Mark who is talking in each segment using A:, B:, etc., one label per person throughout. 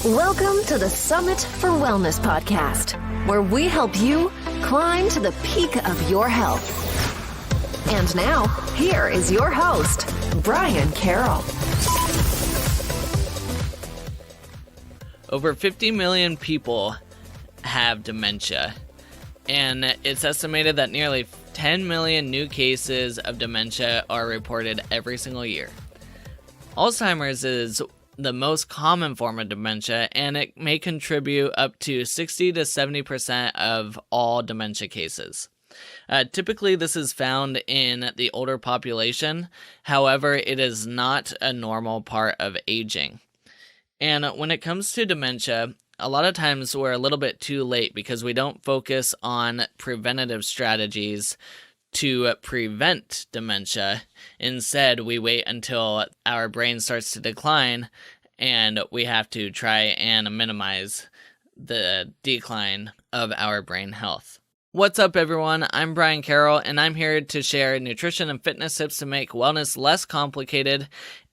A: Welcome to the Summit for Wellness podcast, where we help you climb to the peak of your health. And now, here is your host, Brian Carroll.
B: Over 50 million people have dementia, and it's estimated that nearly 10 million new cases of dementia are reported every single year. Alzheimer's is the most common form of dementia, and it may contribute up to 60 to 70% of all dementia cases. Typically, this is found in the older population. However, it is not a normal part of aging. And when it comes to dementia, a lot of times we're a little bit too late because we don't focus on preventative strategies to prevent dementia. Instead, we wait until our brain starts to decline and we have to try and minimize the decline of our brain health. What's up, everyone? I'm Brian Carroll, and I'm here to share nutrition and fitness tips to make wellness less complicated.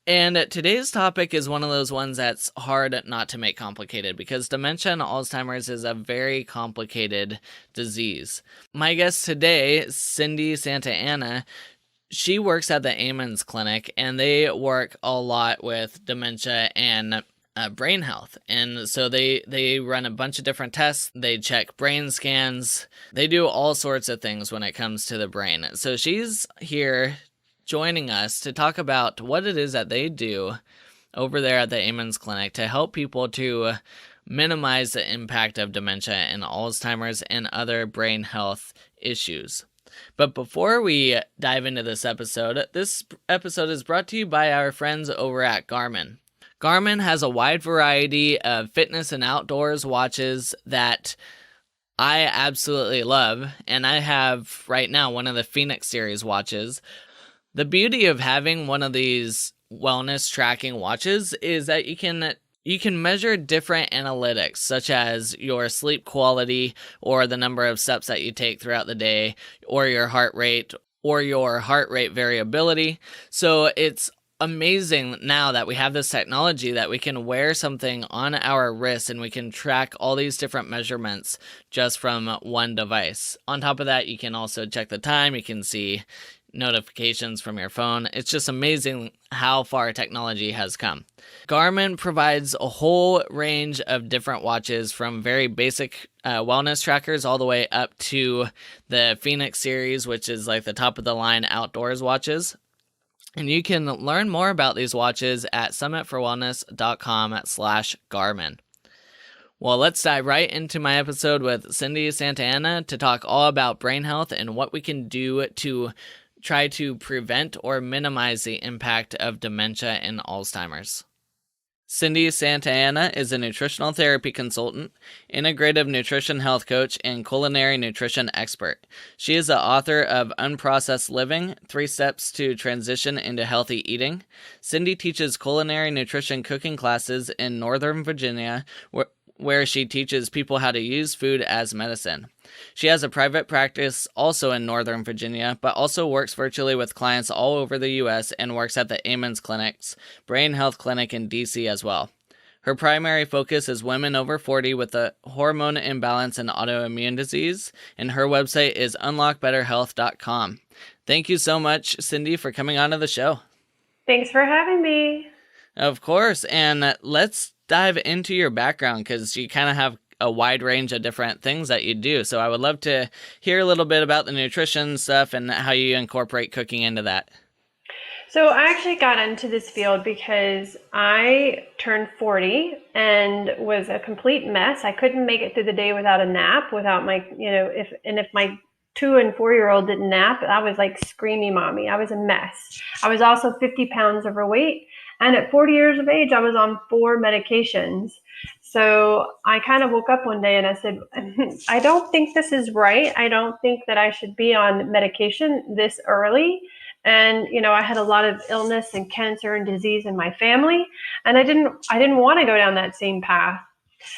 B: And today's topic is one of those ones that's hard not to make complicated because dementia and Alzheimer's is a very complicated disease. My guest today, Cindy Santa Ana, she works at the Amen Clinic, and they work a lot with dementia and brain health. And so they run a bunch of different tests. They check brain scans. They do all sorts of things when it comes to the brain. So she's here joining us to talk about what it is that they do over there at the Amen Clinic to help people to minimize the impact of dementia and Alzheimer's and other brain health issues. But before we dive into this episode is brought to you by our friends over at Garmin. Garmin has a wide variety of fitness and outdoors watches that I absolutely love, and I have right now one of the Phoenix series watches. The beauty of having one of these wellness tracking watches is that you can measure different analytics, such as your sleep quality or the number of steps that you take throughout the day, or your heart rate variability. So it's amazing now that we have this technology that we can wear something on our wrist and we can track all these different measurements just from one device. On top of that, you can also check the time. You can see notifications from your phone. It's just amazing how far technology has come. Garmin provides a whole range of different watches, from very basic wellness trackers all the way up to the Phoenix series, which is like the top of the line outdoors watches. And you can learn more about these watches at summitforwellness.com/Garmin. Well, let's dive right into my episode with Cindy Santa Ana to talk all about brain health and what we can do to try to prevent or minimize the impact of dementia and Alzheimer's. Cindy Santa Ana is a nutritional therapy consultant, integrative nutrition health coach, and culinary nutrition expert. She is the author of Unprocessed Living: 3 Steps to Transition into Healthy Eating. Cindy teaches culinary nutrition cooking classes in Northern Virginia, where she teaches people how to use food as medicine. She has a private practice also in Northern Virginia, but also works virtually with clients all over the U.S. and works at the Amen Clinic's Brain Health Clinic in D.C. as well. Her primary focus is women over 40 with a hormone imbalance and autoimmune disease, and her website is unlockbetterhealth.com. Thank you so much, Cindy, for coming on to the show.
C: Thanks for having me.
B: Of course, and let's dive into your background because you kind of have a wide range of different things that you do. So I would love to hear a little bit about the nutrition stuff and how you incorporate cooking into that.
C: So I actually got into this field because I turned 40 and was a complete mess. I couldn't make it through the day without a nap, without my, if my 2 and 4-year-old didn't nap, I was like screaming mommy. I was a mess. I was also 50 pounds overweight. And at 40 years of age, I was on 4 medications. So I kind of woke up one day and I said, I don't think this is right. I don't think that I should be on medication this early. And, I had a lot of illness and cancer and disease in my family. And I didn't want to go down that same path.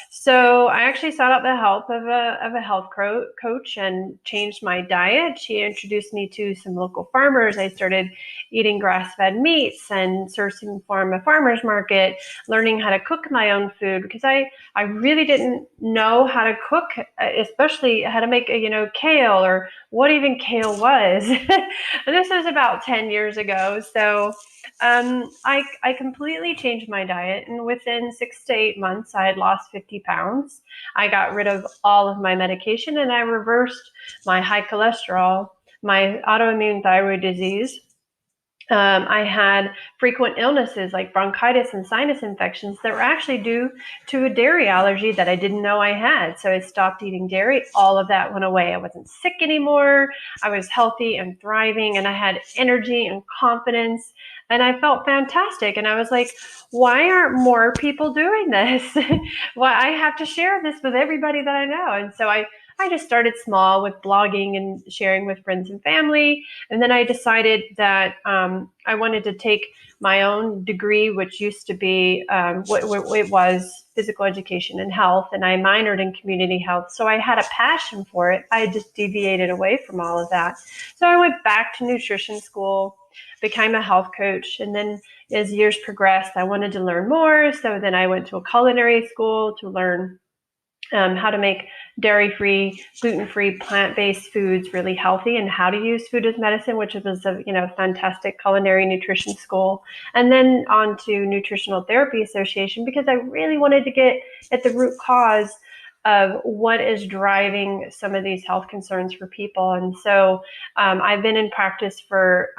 C: So I actually sought out the help of a health coach and changed my diet. She introduced me to some local farmers. I started eating grass-fed meats and searching for a farmer's market, learning how to cook my own food because I really didn't know how to cook, especially how to make kale or what even kale was. And this was about 10 years ago. So I completely changed my diet, and within 6 to 8 months, I had lost 50 pounds. I got rid of all of my medication, and I reversed my high cholesterol, my autoimmune thyroid disease. I had frequent illnesses like bronchitis and sinus infections that were actually due to a dairy allergy that I didn't know I had. So I stopped eating dairy. All of that went away. I wasn't sick anymore. I was healthy and thriving, and I had energy and confidence, and I felt fantastic. And I was like, why aren't more people doing this? Well, I have to share this with everybody that I know. And so I just started small with blogging and sharing with friends and family. And then I decided that I wanted to take my own degree, which used to be what it was physical education and health, and I minored in community health. So I had a passion for it. I just deviated away from all of that. So I went back to nutrition school, became a health coach, and then as years progressed, I wanted to learn more. So then I went to a culinary school to learn how to make dairy-free, gluten-free, plant-based foods really healthy, and how to use food as medicine, which was a fantastic culinary nutrition school, and then on to Nutritional Therapy Association because I really wanted to get at the root cause of what is driving some of these health concerns for people. And so I've been in practice for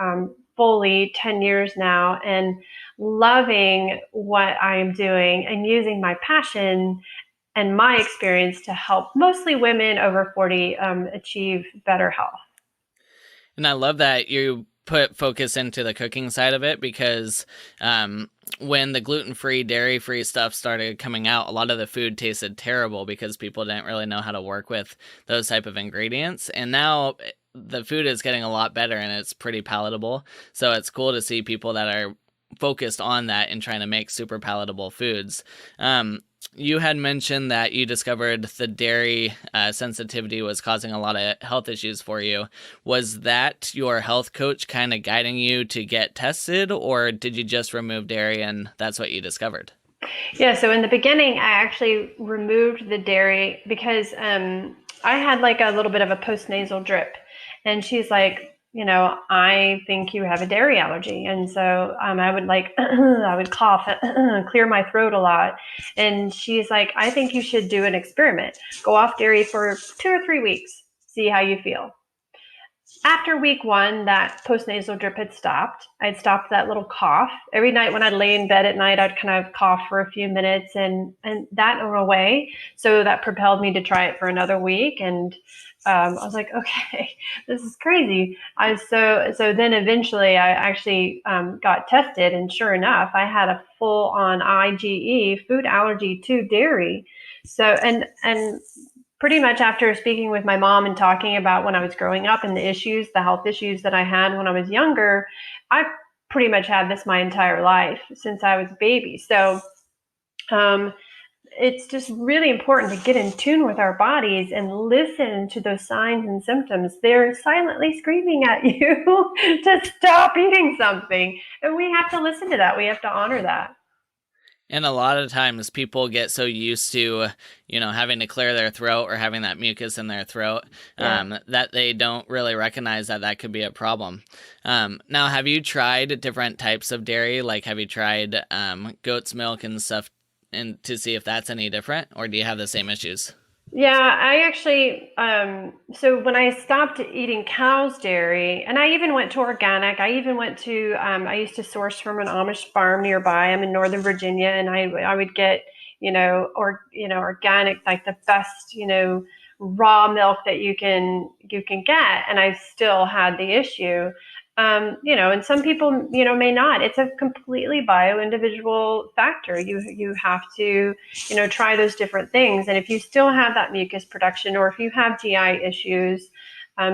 C: fully 10 years now, and loving what I'm doing and using my passion and my experience to help mostly women over 40 achieve better health.
B: And I love that you put focus into the cooking side of it because when the gluten-free, dairy-free stuff started coming out, a lot of the food tasted terrible because people didn't really know how to work with those type of ingredients. And now the food is getting a lot better and it's pretty palatable. So it's cool to see people that are focused on that and trying to make super palatable foods. You had mentioned that you discovered the dairy sensitivity was causing a lot of health issues for you. Was that your health coach kind of guiding you to get tested, or did you just remove dairy and that's what you discovered?
C: Yeah, so in the beginning, I actually removed the dairy because I had like a little bit of a postnasal drip. And she's like, I think you have a dairy allergy. And so I would I would cough, clear my throat a lot. And she's like, I think you should do an experiment. Go off dairy for 2 or 3 weeks, see how you feel. After week 1, that postnasal drip had stopped. I'd stopped that little cough. Every night when I'd lay in bed at night, I'd kind of cough for a few minutes and that went away. So that propelled me to try it for another week. And I was like, okay, this is crazy. So then eventually I actually got tested, and sure enough, I had a full-on IgE, food allergy to dairy. So and pretty much after speaking with my mom and talking about when I was growing up and the health issues that I had when I was younger, I pretty much had this my entire life since I was a baby. So it's just really important to get in tune with our bodies and listen to those signs and symptoms. They're silently screaming at you to stop eating something. And we have to listen to that. We have to honor that.
B: And a lot of times people get so used to, having to clear their throat or having that mucus in their throat that they don't really recognize that could be a problem. Now, have you tried different types of dairy? Like, have you tried goat's milk and stuff and to see if that's any different, or do you have the same issues?
C: Yeah, I actually, so when I stopped eating cow's dairy, and I even went to organic, I even went to, I used to source from an Amish farm nearby. I'm in Northern Virginia, and I would get, organic, like the best, raw milk that you can get. And I still had the issue. And some people, may not. It's a completely bio-individual factor. You have to, try those different things. And if you still have that mucus production, or if you have GI issues,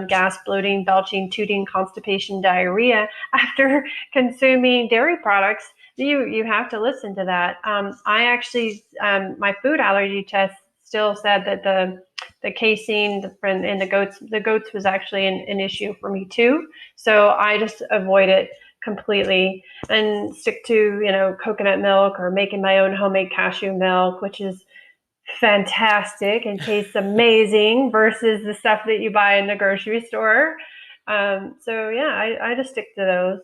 C: gas, bloating, belching, tooting, constipation, diarrhea after consuming dairy products, you have to listen to that. I actually, my food allergy test still said that the casein in the goats was actually an issue for me too. So I just avoid it completely and stick to, coconut milk or making my own homemade cashew milk, which is fantastic and tastes amazing versus the stuff that you buy in the grocery store. So yeah, I just stick to those.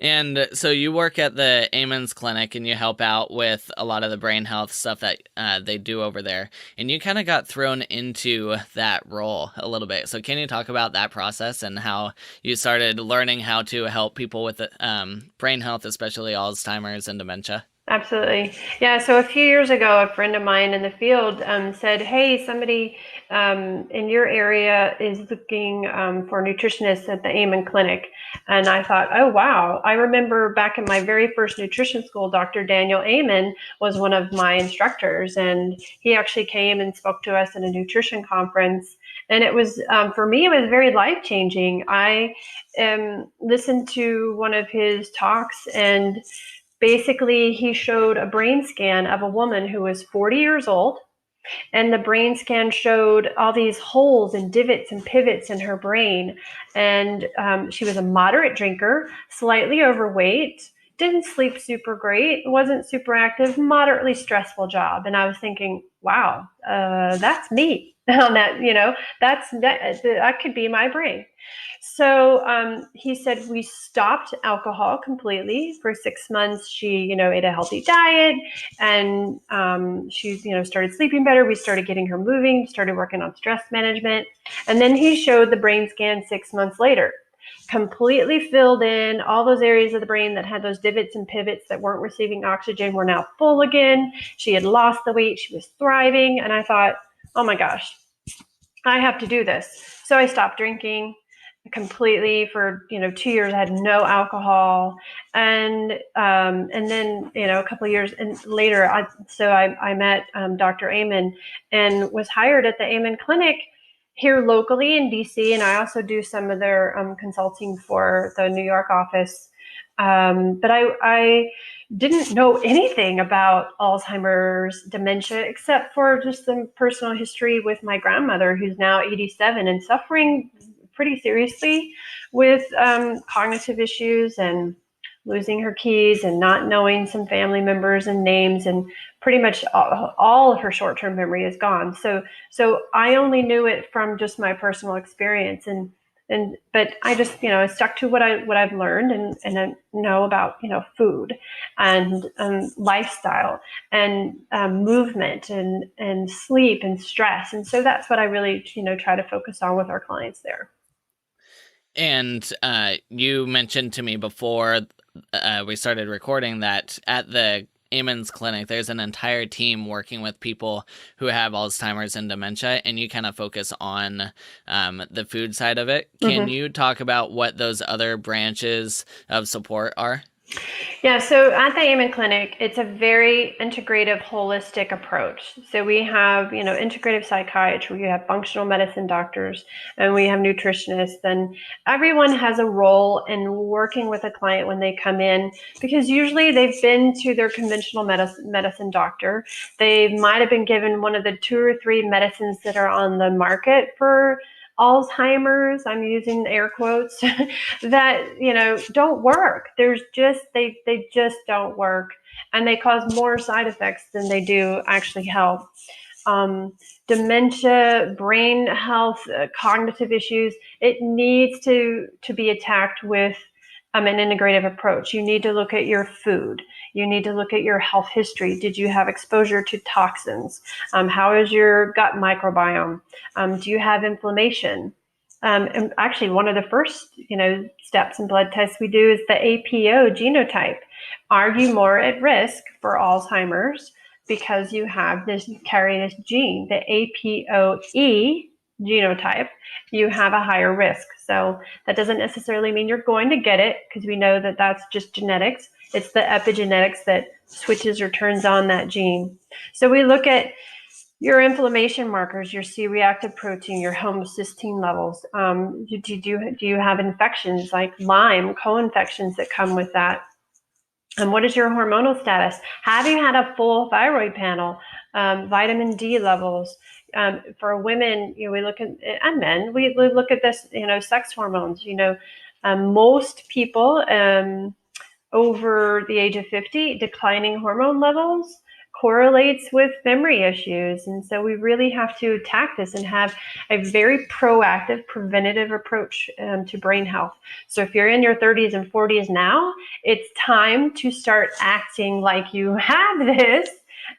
B: And so you work at the Amon's Clinic and you help out with a lot of the brain health stuff that they do over there. And you kind of got thrown into that role a little bit. So can you talk about that process and how you started learning how to help people with brain health, especially Alzheimer's and dementia?
C: Absolutely. Yeah. So a few years ago, a friend of mine in the field said, hey, somebody in your area is looking for nutritionists at the Amen Clinic. And I thought, oh, wow. I remember back in my very first nutrition school, Dr. Daniel Amen was one of my instructors. And he actually came and spoke to us at a nutrition conference. And it was, for me, it was very life-changing. I listened to one of his talks, and basically, he showed a brain scan of a woman who was 40 years old, and the brain scan showed all these holes and divots and pivots in her brain. And she was a moderate drinker, slightly overweight, didn't sleep super great, wasn't super active, moderately stressful job. And I was thinking, wow, that's me on that, that could be my brain. So he said we stopped alcohol completely for 6 months. She, ate a healthy diet, and she, started sleeping better. We started getting her moving, started working on stress management. And then he showed the brain scan 6 months later, completely filled in. All those areas of the brain that had those divots and pivots that weren't receiving oxygen were now full again. She had lost the weight. She was thriving. And I thought, oh my gosh, I have to do this. So I stopped drinking completely for 2 years. I had no alcohol, and then a couple of years later, I met Dr. Amen and was hired at the Amen Clinic here locally in DC, and I also do some of their consulting for the New York office. But I didn't know anything about Alzheimer's, dementia, except for just some personal history with my grandmother, who's now 87 and suffering pretty seriously with cognitive issues and losing her keys and not knowing some family members and names, and pretty much all of her short-term memory is gone. So I only knew it from just my personal experience, but I just stuck to what I've learned and I know about food and lifestyle and movement and sleep and stress, and so that's what I really try to focus on with our clients there.
B: And you mentioned to me before we started recording that at the Amon's Clinic, there's an entire team working with people who have Alzheimer's and dementia, and you kind of focus on the food side of it. Can you talk about what those other branches of support are?
C: Yeah, so at the Amen Clinic, it's a very integrative, holistic approach. So we have, integrative psychiatry, we have functional medicine doctors, and we have nutritionists, and everyone has a role in working with a client when they come in, because usually they've been to their conventional medicine doctor. They might have been given one of the 2 or 3 medicines that are on the market for Alzheimer's, I'm using air quotes, that, don't work. They just don't work, and they cause more side effects than they do actually help. Dementia, brain health, cognitive issues, it needs to be attacked with an integrative approach. You need to look at your food. You need to look at your health history. Did you have exposure to toxins? How is your gut microbiome? Do you have inflammation? And actually, one of the first, steps in blood tests we do is the APO genotype. Are you more at risk for Alzheimer's because you carry this gene, the APOE genotype? You have a higher risk. So that doesn't necessarily mean you're going to get it, because we know that that's just genetics. It's the epigenetics that switches or turns on that gene. So we look at your inflammation markers, your C-reactive protein, your homocysteine levels. Do you have infections like Lyme, co-infections that come with that? And what is your hormonal status? Have you had a full thyroid panel? Vitamin D levels. For women, we look at, and men, we look at this, sex hormones. Most people over the age of 50, declining hormone levels correlates with memory issues. And so we really have to attack this and have a very proactive, preventative approach to brain health. So if you're in your 30s and 40s now, it's time to start acting like you have this,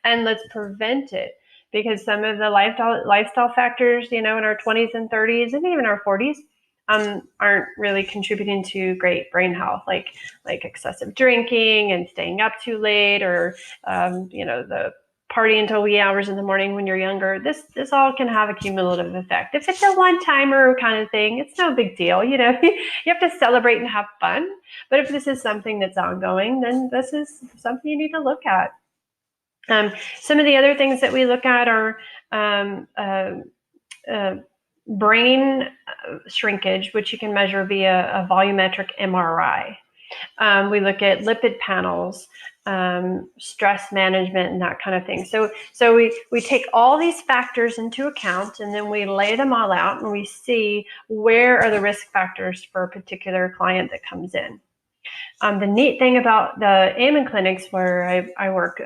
C: and let's prevent it. Because some of the lifestyle factors, in our 20s and 30s and even our 40s, aren't really contributing to great brain health, like excessive drinking and staying up too late, or the party until wee hours in the morning when you're younger. This all can have a cumulative effect. If it's a one-timer kind of thing, it's no big deal. You have to celebrate and have fun. But if this is something that's ongoing, then this is something you need to look at. Some of the other things that we look at are brain shrinkage, which you can measure via a volumetric MRI. We look at lipid panels, stress management, and that kind of thing. So we take all these factors into account, and then we lay them all out, and we see where are the risk factors for a particular client that comes in. The neat thing about the Amen clinics where I work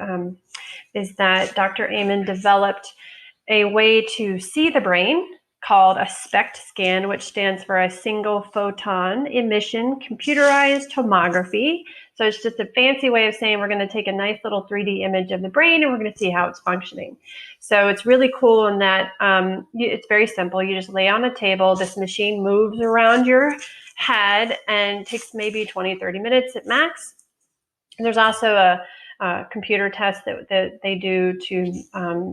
C: is that Dr. Amen developed a way to see the brain called a SPECT scan, which stands for a single photon emission computerized tomography. So it's just a fancy way of saying we're going to take a nice little 3D image of the brain and we're going to see how it's functioning. So it's really cool in that it's very simple. You just lay on a table. This machine moves around your head and takes maybe 20, 30 minutes at max. And there's also a computer test that they do to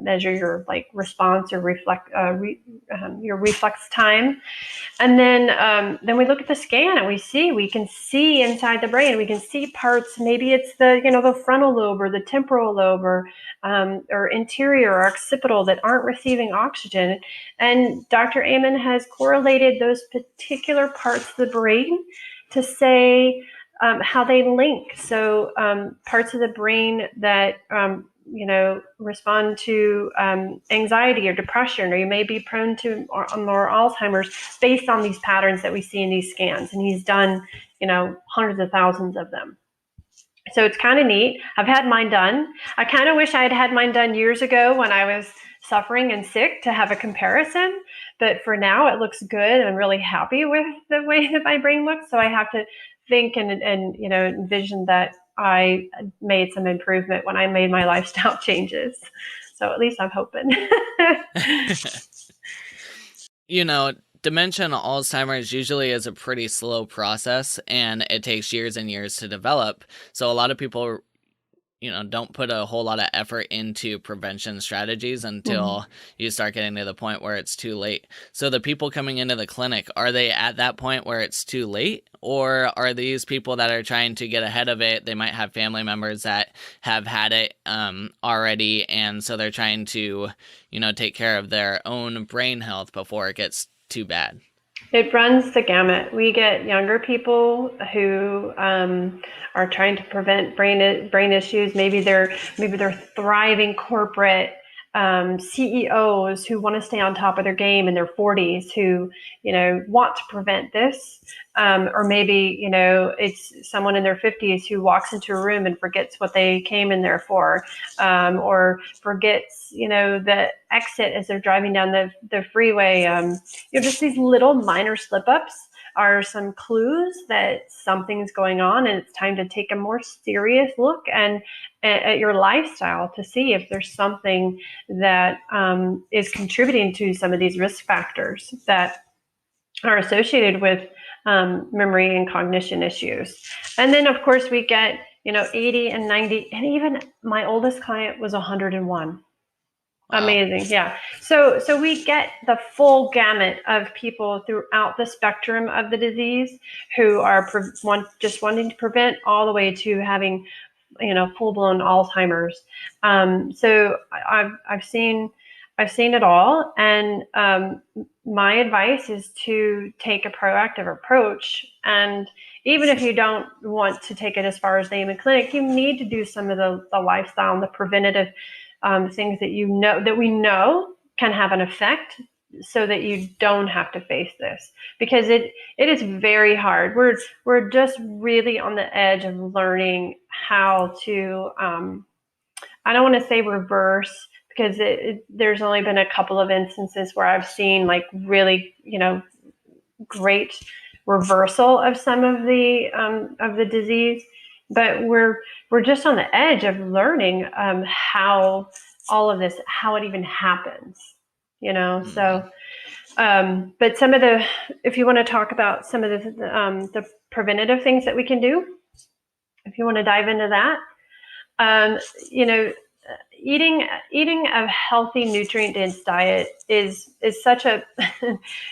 C: measure your response or your reflex time, and then we look at the scan and we can see inside the brain. We can see parts. Maybe it's the frontal lobe or the temporal lobe or interior or occipital that aren't receiving oxygen. And Dr. Amen has correlated those particular parts of the brain to say how they link. So parts of the brain that respond to anxiety or depression, or you may be prone to more Alzheimer's based on these patterns that we see in these scans. And he's done hundreds of thousands of them. So it's kind of neat. I've had mine done. I kind of wish I had had mine done years ago when I was suffering and sick to have a comparison. But for now, it looks good. And I'm really happy with the way that my brain looks. So I have to think and envision that I made some improvement when I made my lifestyle changes. So at least I'm hoping.
B: Dementia and Alzheimer's usually is a pretty slow process, and it takes years and years to develop. So a lot of people, don't put a whole lot of effort into prevention strategies until you start getting to the point where it's too late. So the people coming into the clinic, are they at that point where it's too late? Or are these people that are trying to get ahead of it? They might have family members that have had it already, and so they're trying to, take care of their own brain health before it gets too bad.
C: It runs the gamut. We get younger people who are trying to prevent brain issues. Maybe they're thriving corporate CEOs who want to stay on top of their game in their 40s, who want to prevent this, or maybe it's someone in their 50s who walks into a room and forgets what they came in there for, or forgets the exit as they're driving down the freeway. Just these little minor slip-ups are some clues that something's going on, and it's time to take a more serious look at your lifestyle to see if there's something that is contributing to some of these risk factors that are associated with memory and cognition issues. And then, of course, we get 80 and 90, and even my oldest client was 101. Wow. Amazing. Yeah. So we get the full gamut of people throughout the spectrum of the disease who are just wanting to prevent, all the way to having, full blown Alzheimer's. So I've seen I've seen it all. And my advice is to take a proactive approach. And even if you don't want to take it as far as the Amen Clinic, you need to do some of the lifestyle and the preventative things that we know can have an effect, so that you don't have to face this, because it is very hard. We're just really on the edge of learning how to I don't want to say reverse, because there's only been a couple of instances where I've seen like really, great reversal of some of the disease, but we're just on the edge of learning how all of this, how it even happens, So, but if you want to talk about some of the preventative things that we can do, if you want to dive into that, eating a healthy, nutrient-dense diet is such a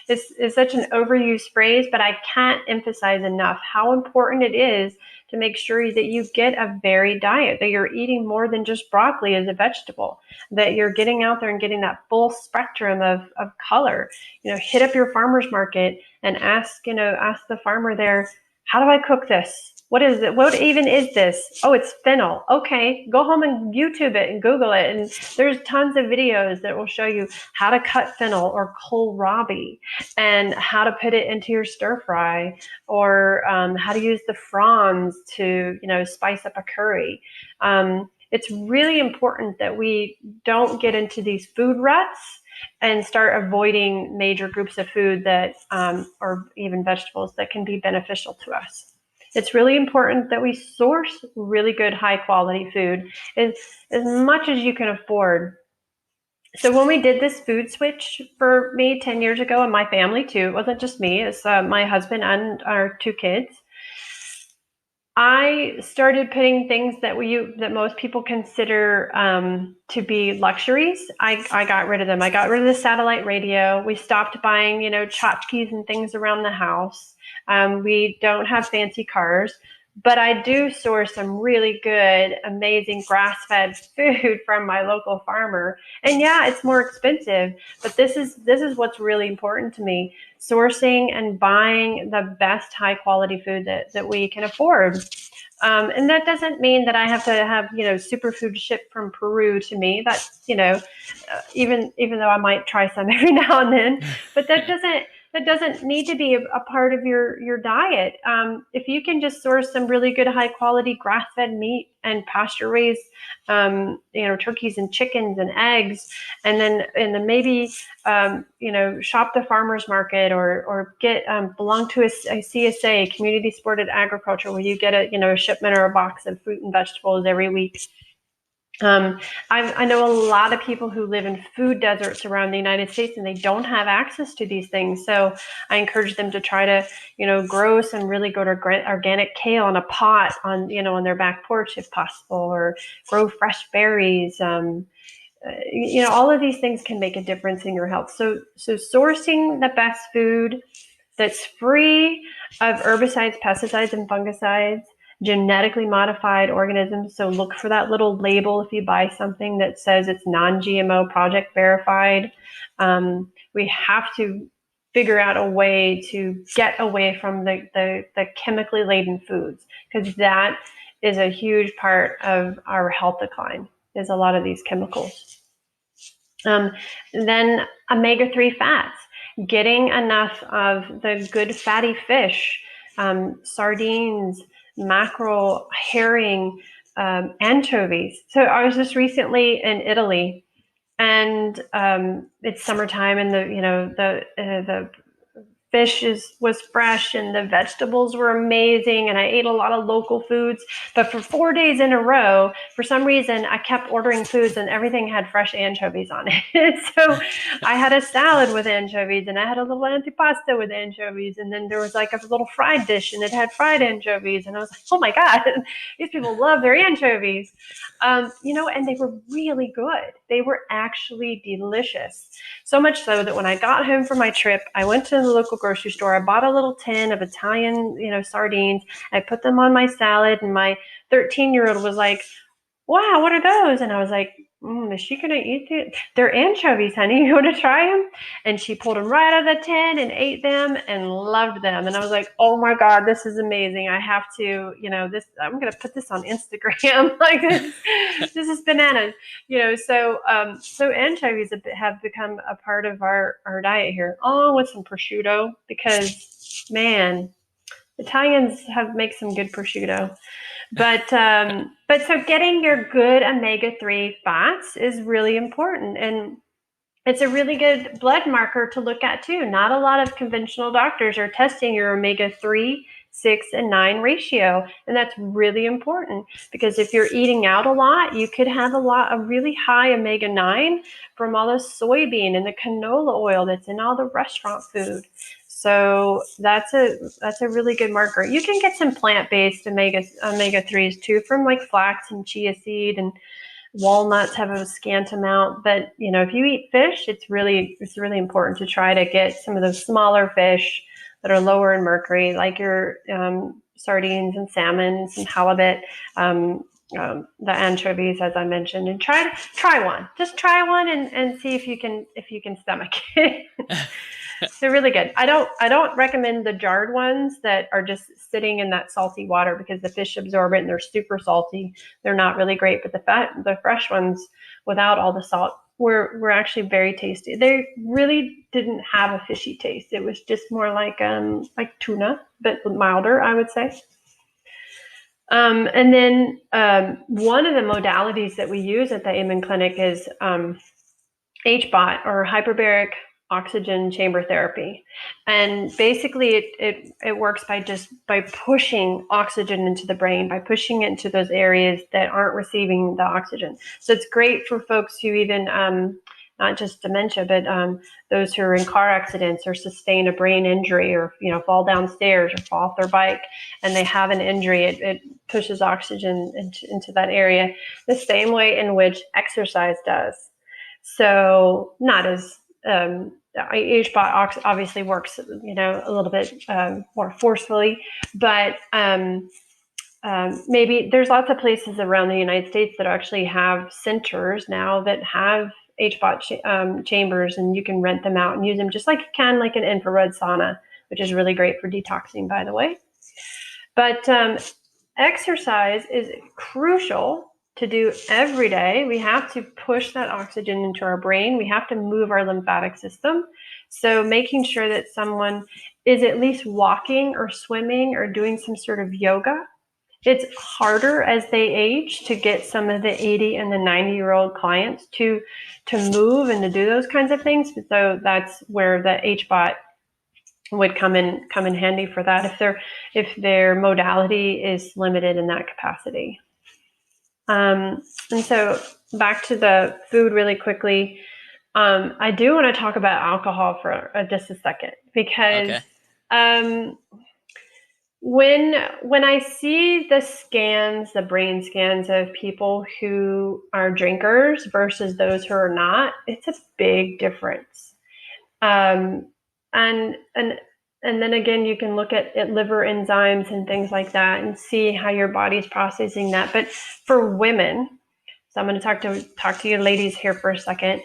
C: is such an overused phrase, but I can't emphasize enough how important it is to make sure that you get a varied diet, that you're eating more than just broccoli as a vegetable, that you're getting out there and getting that full spectrum of color. Hit up your farmer's market and ask the farmer there, how do I cook this? What is it? What even is this? Oh, it's fennel. Okay, go home and YouTube it and Google it. And there's tons of videos that will show you how to cut fennel or kohlrabi and how to put it into your stir fry, or how to use the fronds to, spice up a curry. It's really important that we don't get into these food ruts and start avoiding major groups of food that, or even vegetables that can be beneficial to us. It's really important that we source really good, high quality food as much as you can afford. So when we did this food switch for me 10 years ago, and my family too, it wasn't just me, it's my husband and our 2 kids, I started putting things that most people consider to be luxuries. I got rid of them. I got rid of the satellite radio. We stopped buying, tchotchkes and things around the house. We don't have fancy cars, but I do source some really good, amazing grass-fed food from my local farmer. And yeah, it's more expensive, but this is what's really important to me: sourcing and buying the best high-quality food that we can afford. And that doesn't mean that I have to have, superfood shipped from Peru to me. That's, even though I might try some every now and then, but that doesn't need to be a part of your diet. If you can just source some really good, high quality grass-fed meat and pasture raised, turkeys and chickens and eggs, and then maybe, shop the farmer's market, or get, belong to a CSA, community supported agriculture, where you get a shipment or a box of fruit and vegetables every week. I know a lot of people who live in food deserts around the United States, and they don't have access to these things. So I encourage them to try to, grow some really good organic kale in a pot on their back porch if possible, or grow fresh berries. All of these things can make a difference in your health. So sourcing the best food that's free of herbicides, pesticides, and fungicides, genetically modified organisms. So look for that little label if you buy something that says it's non-GMO, project verified. We have to figure out a way to get away from the chemically laden foods, because that is a huge part of our health decline, is a lot of these chemicals. Then omega-3 fats, getting enough of the good fatty fish, sardines, mackerel, herring, anchovies. So I was just recently in Italy, and it's summertime, and the fish was fresh, and the vegetables were amazing, and I ate a lot of local foods. But for 4 days in a row, for some reason, I kept ordering foods and everything had fresh anchovies on it. So I had a salad with anchovies, and I had a little antipasto with anchovies, and then there was like a little fried dish, and it had fried anchovies, and I was like, oh my God, these people love their anchovies. And they were really good. They were actually delicious. So much so that when I got home from my trip, I went to the local grocery store. I bought a little tin of Italian, sardines. I put them on my salad, and my 13-year-old was like, wow, what are those? And I was like, is she going to eat it? They're anchovies, honey. You want to try them? And she pulled them right out of the tin and ate them and loved them. And I was like, oh my God, this is amazing. I have to, I'm going to put this on Instagram. Like this is bananas, so anchovies have become a part of our diet here. Oh, with some prosciutto, because man, Italians make some good prosciutto. But so getting your good omega-3 fats is really important, and it's a really good blood marker to look at too. Not a lot of conventional doctors are testing your omega-3, 6, and 9 ratio, and that's really important because if you're eating out a lot, you could have a really high omega-9 from all the soybean and the canola oil that's in all the restaurant food. So that's a really good marker. You can get some plant-based omega-3s too from like flax and chia seed, and walnuts have a scant amount. But if you eat fish, it's really important to try to get some of those smaller fish that are lower in mercury, like your sardines and salmons and halibut, the anchovies, as I mentioned, and try one. Just try one and see if you can stomach it. They're really good. I don't recommend the jarred ones that are just sitting in that salty water because the fish absorb it and they're super salty. They're not really great, but the fresh ones without all the salt were actually very tasty. They really didn't have a fishy taste. It was just more like tuna, but milder, I would say. And then one of the modalities that we use at the Amen Clinic is HBOT, or Hyperbaric Oxygen Chamber therapy. And basically it works by pushing oxygen into the brain, by pushing it into those areas that aren't receiving the oxygen. So it's great for folks who even, not just dementia, but those who are in car accidents or sustain a brain injury, or fall downstairs or fall off their bike and they have an injury. It pushes oxygen into that area the same way in which exercise does. So not as HBOT obviously works, a little bit more forcefully, but maybe there's lots of places around the United States that actually have centers now that have HBOT chambers, and you can rent them out and use them just like you can like an infrared sauna, which is really great for detoxing, by the way. But exercise is crucial to do every day. We have to push that oxygen into our brain. We have to move our lymphatic system. So making sure that someone is at least walking or swimming or doing some sort of yoga. It's harder as they age to get some of the 80 and the 90-year-old clients to move and to do those kinds of things. So that's where the HBOT would come in handy for that if their modality is limited in that capacity. And so back to the food really quickly. I do want to talk about alcohol for just a second, because when I see the brain scans of people who are drinkers versus those who are not, it's a big difference. And then again, you can look at liver enzymes and things like that and see how your body's processing that. But for women, so I'm going to talk to you ladies here for a second.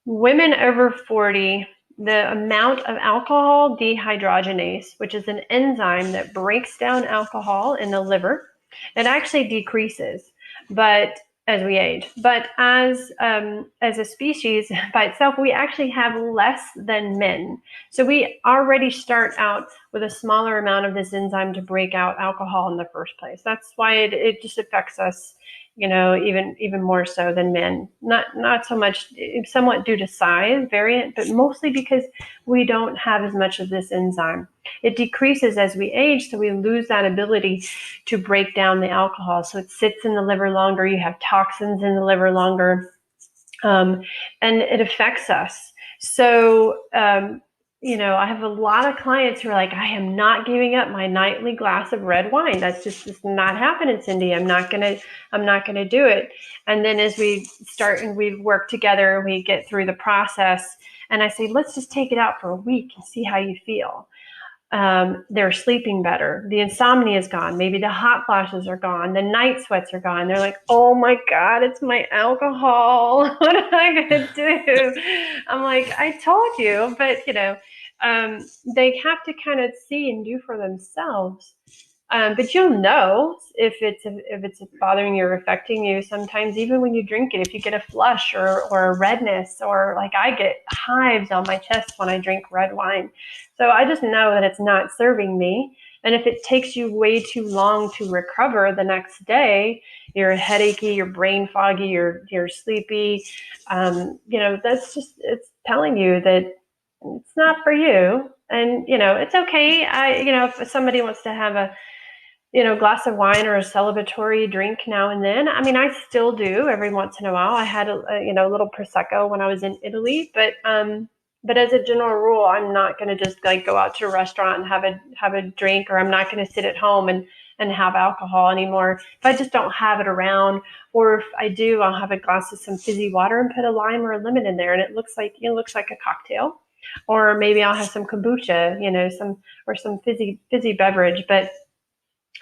C: Women over 40, the amount of alcohol dehydrogenase, which is an enzyme that breaks down alcohol in the liver, it actually decreases, but as we age. But as a species by itself, we actually have less than men. So we already start out with a smaller amount of this enzyme to break out alcohol in the first place. That's why it just affects us, even more so than men. Not so much, somewhat due to size variant, but mostly because we don't have as much of this enzyme. It decreases as we age, so we lose that ability to break down the alcohol. So it sits in the liver longer. You have toxins in the liver longer, and it affects us. So, I have a lot of clients who are like, I am not giving up my nightly glass of red wine. That's just not happening, Cindy. I'm not gonna do it. And then as we start and we work together, we get through the process, and I say, let's just take it out for a week and see how you feel. they're sleeping better. The insomnia is gone. Maybe the hot flashes are gone. The night sweats are gone. They're like, oh my God, it's my alcohol. What am I going to do? I'm like, I told you, but they have to kind of see and do for themselves. But you'll know if it's bothering you or affecting you. Sometimes even when you drink it, if you get a flush or a redness, or like I get hives on my chest when I drink red wine. So I just know that it's not serving me. And if it takes you way too long to recover the next day, you're headachy, you're brain foggy, you're sleepy. That's just, it's telling you that it's not for you. And it's okay. If somebody wants to have a glass of wine or a celebratory drink now and then. I mean, I still do every once in a while. I had a little prosecco when I was in Italy, but as a general rule, I'm not going to just like go out to a restaurant and have a drink, or I'm not going to sit at home and have alcohol anymore. If I just don't have it around, or if I do, I'll have a glass of some fizzy water and put a lime or a lemon in there, and it looks like a cocktail. Or maybe I'll have some kombucha, some fizzy beverage, but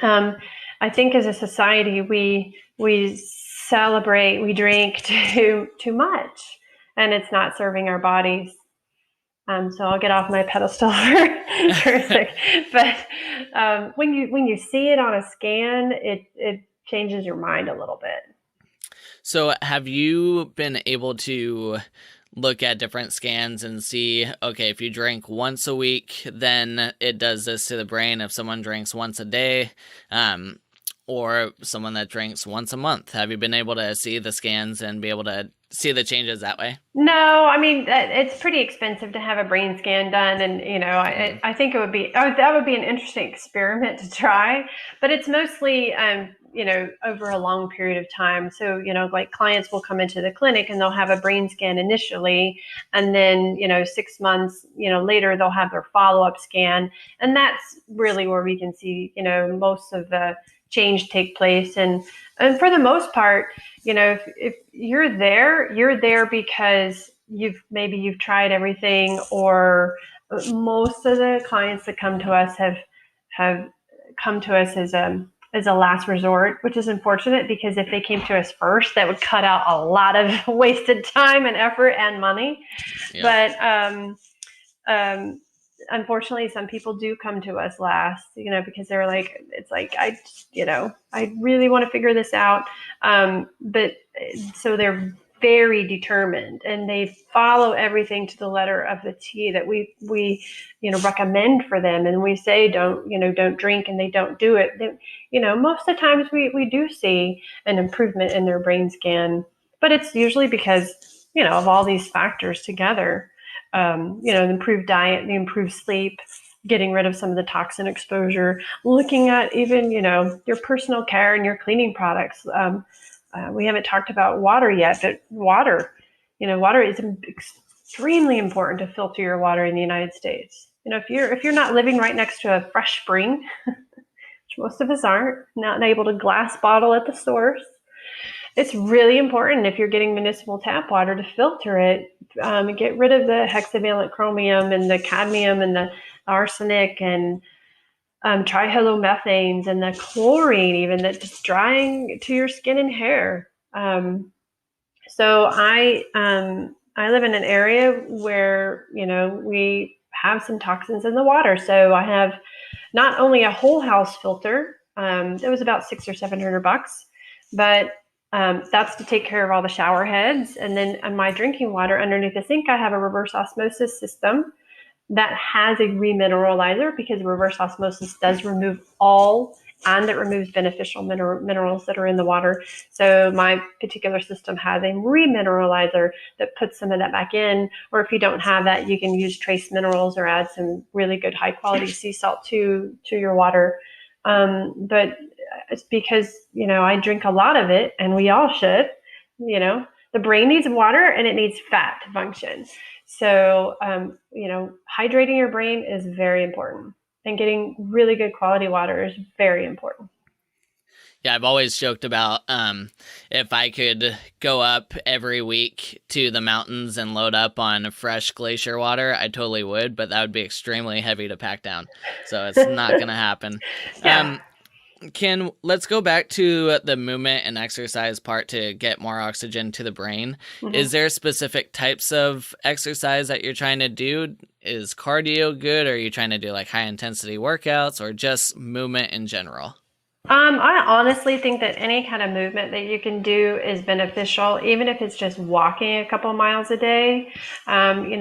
C: I think as a society, we celebrate, we drink too much, and it's not serving our bodies. So I'll get off my pedestal for a sec. But when you see it on a scan, it changes your mind a little bit.
B: So have you been able to look at different scans and see, okay, if you drink once a week, then it does this to the brain. If someone drinks once a day, or someone that drinks once a month, have you been able to see the scans and be able to see the changes that way?
C: No, I mean, it's pretty expensive to have a brain scan done. And, I think that would be an interesting experiment to try, but it's mostly, over a long period of time. So, like clients will come into the clinic and they'll have a brain scan initially, and then, 6 months, later they'll have their follow-up scan. And that's really where we can see, most of the change take place. And for the most part, if you're there because you've tried everything, or most of the clients that come to us have come to us as a last resort, which is unfortunate, because if they came to us first, that would cut out a lot of wasted time and effort and money. Yeah. But unfortunately, some people do come to us last, because they're like, it's like, I really want to figure this out. But so they're very determined, and they follow everything to the letter of the T that we recommend for them. And we say, don't drink, and they don't do it. Most of the times we do see an improvement in their brain scan, but it's usually because, of all these factors together. The improved diet, the improved sleep, getting rid of some of the toxin exposure, looking at even, your personal care and your cleaning products. We haven't talked about water yet, but water is extremely important to filter your water in the United States. If you're not living right next to a fresh spring, which most of us aren't, not able to glass bottle at the source, it's really important, if you're getting municipal tap water, to filter it, get rid of the hexavalent chromium and the cadmium and the arsenic and trihalomethanes and the chlorine, even, that's drying to your skin and hair. So I live in an area where we have some toxins in the water. So I have not only a whole house filter. It was about $600 or $700, but that's to take care of all the shower heads. And then on my drinking water underneath the sink, I have a reverse osmosis system that has a remineralizer, because reverse osmosis does remove all, and it removes beneficial minerals that are in the water. So my particular system has a remineralizer that puts some of that back in. Or if you don't have that, you can use trace minerals or add some really good high quality sea salt to your water. But it's because, I drink a lot of it, and we all should. The brain needs water and it needs fat to function. So, hydrating your brain is very important, and getting really good quality water is very important.
B: Yeah, I've always joked about if I could go up every week to the mountains and load up on fresh glacier water, I totally would, but that would be extremely heavy to pack down. So it's not going to happen.
C: Yeah.
B: Let's go back to the movement and exercise part to get more oxygen to the brain.
C: Mhm.
B: Is there specific types of exercise that you're trying to do? Is cardio good? Or are you trying to do like high intensity workouts or just movement in general?
C: I honestly think that any kind of movement that you can do is beneficial, even if it's just walking a couple miles a day. You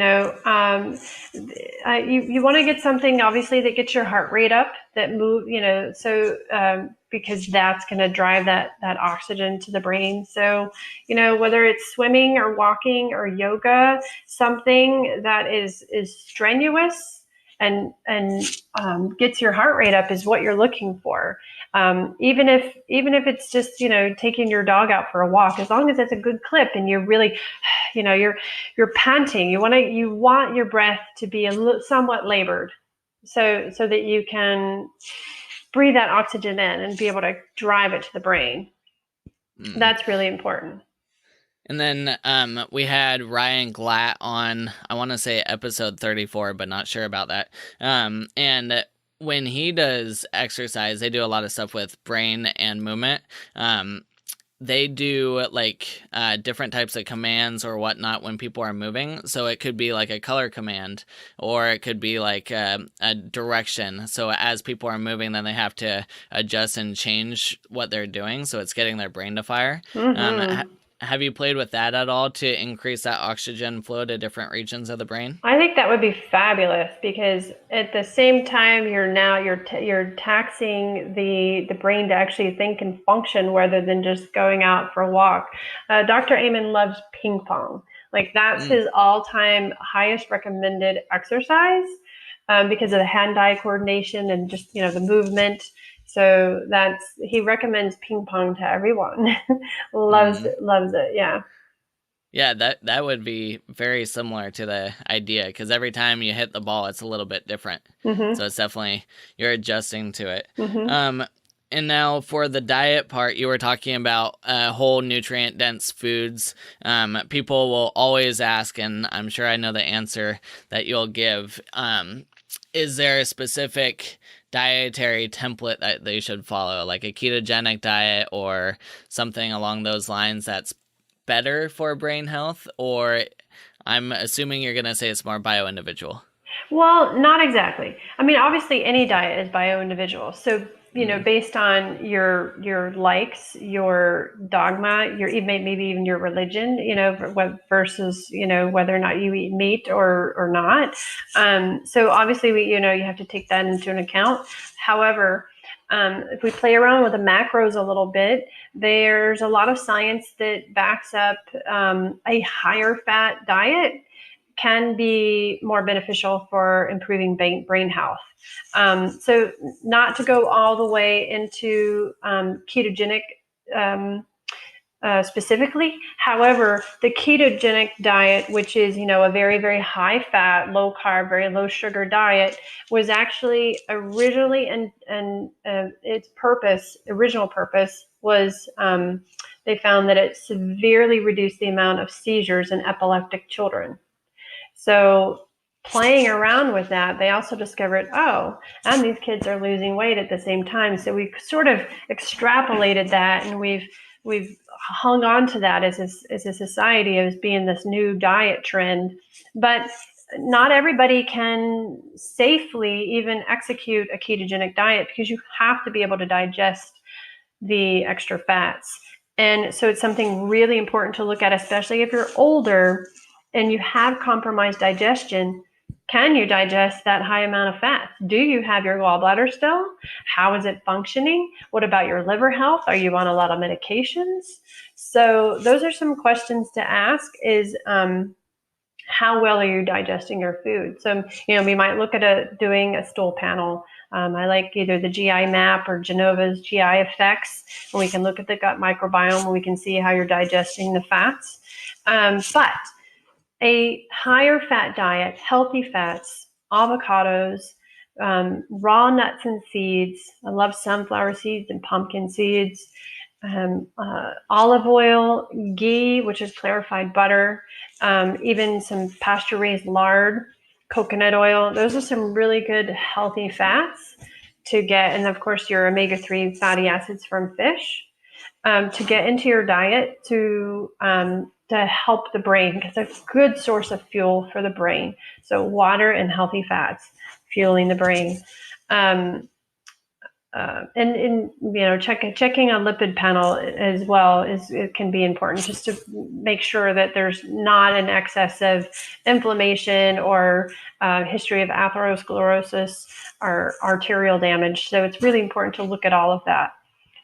C: want to get something obviously that gets your heart rate up, that move, because that's going to drive that oxygen to the brain. So, whether it's swimming or walking or yoga, something that is strenuous and gets your heart rate up is what you're looking for. Even if it's just taking your dog out for a walk, as long as it's a good clip and you're really, you're panting. You want your breath to be somewhat labored, so that you can breathe that oxygen in and be able to drive it to the brain. That's really important.
B: And then we had Ryan Glatt on, I want to say episode 34, but not sure about that. And when he does exercise, they do a lot of stuff with brain and movement. They do like different types of commands or whatnot when people are moving. So it could be like a color command, or it could be like a direction. So as people are moving, then they have to adjust and change what they're doing. So it's getting their brain to fire.
C: Mm-hmm.
B: Have you played with that at all to increase that oxygen flow to different regions of the brain?
C: I think that would be fabulous, because at the same time you're taxing the brain to actually think and function rather than just going out for a walk. Dr. Amen loves ping pong. Like that's his all-time highest recommended exercise, because of the hand-eye coordination and just the movement. So he recommends ping pong to everyone. loves it. Yeah.
B: Yeah, that would be very similar to the idea, because every time you hit the ball, it's a little bit different.
C: Mm-hmm.
B: So it's definitely, you're adjusting to it.
C: Mm-hmm.
B: And now for the diet part, you were talking about whole nutrient dense foods. People will always ask, and I'm sure I know the answer that you'll give. Is there a specific dietary template that they should follow, like a ketogenic diet or something along those lines that's better for brain health? Or I'm assuming you're going to say it's more bio-individual.
C: Well, not exactly. I mean, obviously any diet is bio-individual. So, based on your likes, your dogma, maybe even your religion, versus, whether or not you eat meat or not. So obviously you have to take that into an account. However, if we play around with the macros a little bit, there's a lot of science that backs up a higher fat diet can be more beneficial for improving brain health. So not to go all the way into ketogenic specifically. However, the ketogenic diet, which is, a very, very high fat, low carb, very low sugar diet, was actually originally, and its original purpose was, they found that it severely reduced the amount of seizures in epileptic children. So playing around with that, they also discovered, and these kids are losing weight at the same time. So we sort of extrapolated that, and we've hung on to that as a society as being this new diet trend. But not everybody can safely even execute a ketogenic diet, because you have to be able to digest the extra fats. And so it's something really important to look at, especially if you're older and you have compromised digestion. Can you digest that high amount of fat? Do you have your gallbladder still? How is it functioning? What about your liver health? Are you on a lot of medications? So those are some questions to ask, is how well are you digesting your food? So, we might look at doing a stool panel. I like either the GI map or Genova's GI effects, and we can look at the gut microbiome and we can see how you're digesting the fats. But a higher fat diet, healthy fats, avocados, raw nuts and seeds. I love sunflower seeds and pumpkin seeds. Olive oil, ghee, which is clarified butter, even some pasture-raised lard, coconut oil. Those are some really good healthy fats to get, and of course your omega-3 fatty acids from fish, to get into your diet to help the brain, because it's a good source of fuel for the brain. So water and healthy fats fueling the brain. And checking a lipid panel as well it can be important, just to make sure that there's not an excess of inflammation or history of atherosclerosis or arterial damage. So it's really important to look at all of that,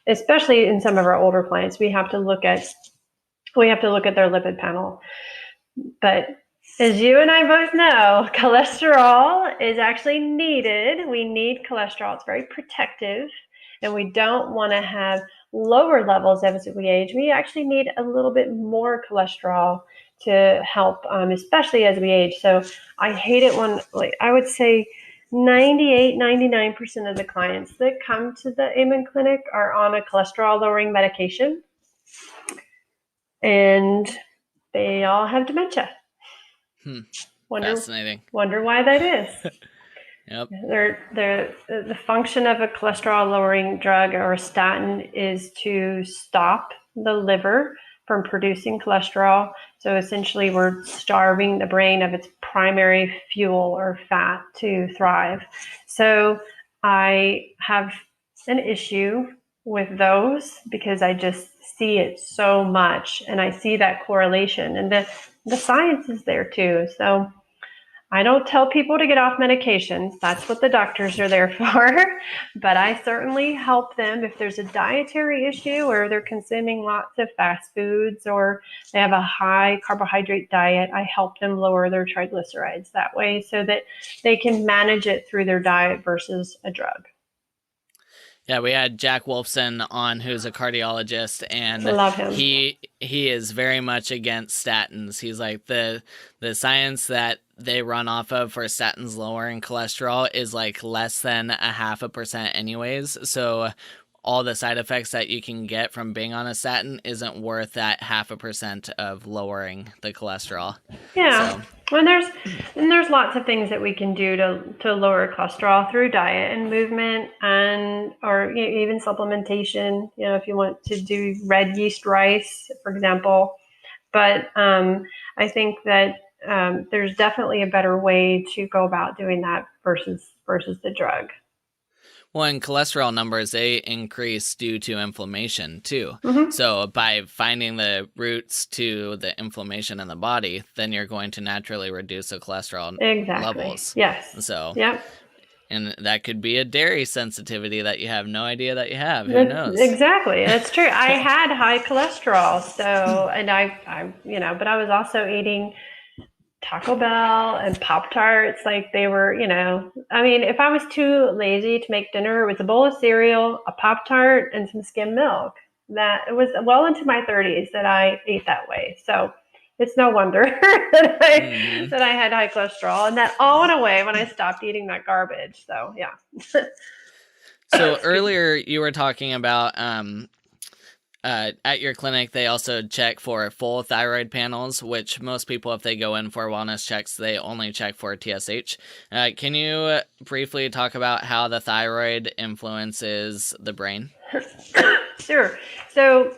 C: especially in some of our older clients. We have to look at their lipid panel. But as you and I both know, cholesterol is actually needed. We need cholesterol. It's very protective, and we don't want to have lower levels as we age. We actually need a little bit more cholesterol to help, especially as we age. So I hate it when, I would say 98-99% of the clients that come to the Amen Clinic are on a cholesterol-lowering medication, and they all have dementia.
B: Fascinating.
C: Wonder why that is.
B: Yep.
C: The function of a cholesterol-lowering drug or a statin is to stop the liver from producing cholesterol. So essentially, we're starving the brain of its primary fuel or fat to thrive. So I have an issue with those because I just see it so much, and I see that correlation, and the science is there too. So I don't tell people to get off medications. That's what the doctors are there for. But I certainly help them if there's a dietary issue, or they're consuming lots of fast foods, or they have a high carbohydrate diet. I help them lower their triglycerides that way so that they can manage it through their diet versus a drug.
B: Yeah, we had Jack Wolfson on, who's a cardiologist, and
C: love him.
B: He is very much against statins. He's like, the science that they run off of for statins lowering cholesterol is like less than 0.5% anyways. So all the side effects that you can get from being on a statin isn't worth that 0.5% of lowering the cholesterol.
C: Yeah.
B: So.
C: Well, there's lots of things that we can do to lower cholesterol through diet and movement, or even supplementation. If you want to do red yeast rice, for example. But I think that there's definitely a better way to go about doing that versus the drug.
B: Well, and cholesterol numbers, they increase due to inflammation too.
C: Mm-hmm.
B: So by finding the roots to the inflammation in the body, then you're going to naturally reduce the cholesterol levels.
C: Yes.
B: So,
C: yep.
B: And that could be a dairy sensitivity that you have no idea that you have. Who knows?
C: Exactly. That's true. I had high cholesterol. So, and I but I was also eating Taco Bell and Pop-Tarts, like they were, I mean, if I was too lazy to make dinner, it was a bowl of cereal, a Pop-Tart, and some skim milk. That it was well into my 30s that I ate that way. So it's no wonder that I had high cholesterol, and that all went away when I stopped eating that garbage. So yeah.
B: So earlier you were talking about at your clinic, they also check for full thyroid panels, which most people, if they go in for wellness checks, they only check for TSH. Can you briefly talk about how the thyroid influences the brain?
C: Sure. So,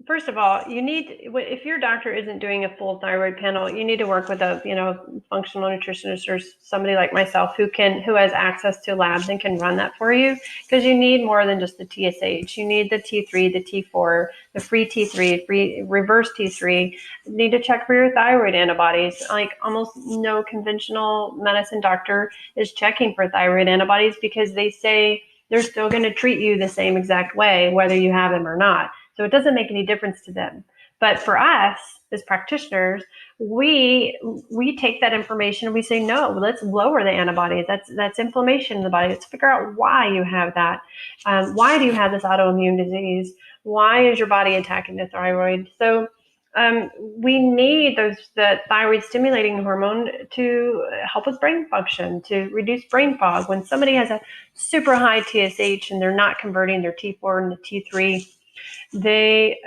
C: first of all, if your doctor isn't doing a full thyroid panel, you need to work with a functional nutritionist or somebody like myself who has access to labs and can run that for you, because you need more than just the TSH. You need the T3, the T4, the free T3, free reverse T3. You need to check for your thyroid antibodies. Like almost no conventional medicine doctor is checking for thyroid antibodies, because they say they're still going to treat you the same exact way whether you have them or not. So it doesn't make any difference to them. But for us as practitioners, we take that information and we say, no, let's lower the antibodies. That's inflammation in the body. Let's figure out why you have that. Why do you have this autoimmune disease? Why is your body attacking the thyroid? So we need the thyroid stimulating hormone to help with brain function, to reduce brain fog. When somebody has a super high TSH and they're not converting their T4 into T3, they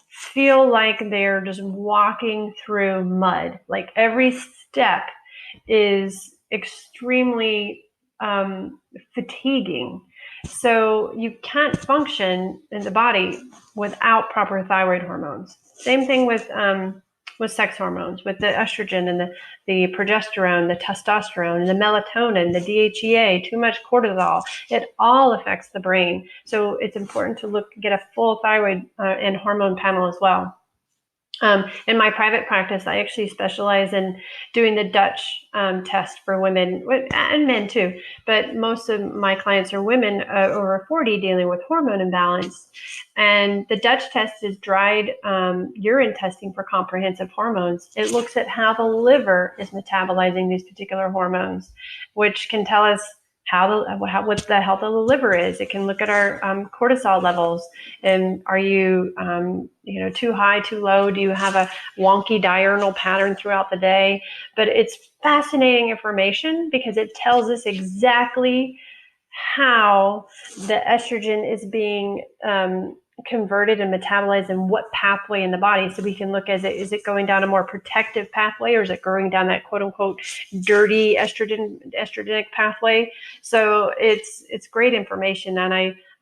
C: feel like they're just walking through mud. Like every step is extremely fatiguing. So you can't function in the body without proper thyroid hormones. Same thing with sex hormones, with the estrogen and the progesterone, the testosterone, and the melatonin, the DHEA, too much cortisol. It all affects the brain. So it's important to get a full thyroid and hormone panel as well. In my private practice, I actually specialize in doing the Dutch test for women and men too. But most of my clients are women over 40 dealing with hormone imbalance. And the Dutch test is dried urine testing for comprehensive hormones. It looks at how the liver is metabolizing these particular hormones, which can tell us what the health of the liver is. It can look at our cortisol levels, and are you too high, too low? Do you have a wonky diurnal pattern throughout the day? But it's fascinating information because it tells us exactly how the estrogen is being converted and metabolized in what pathway in the body. So we can look at is it going down a more protective pathway, or is it going down that quote unquote dirty estrogenic pathway? So it's great information, and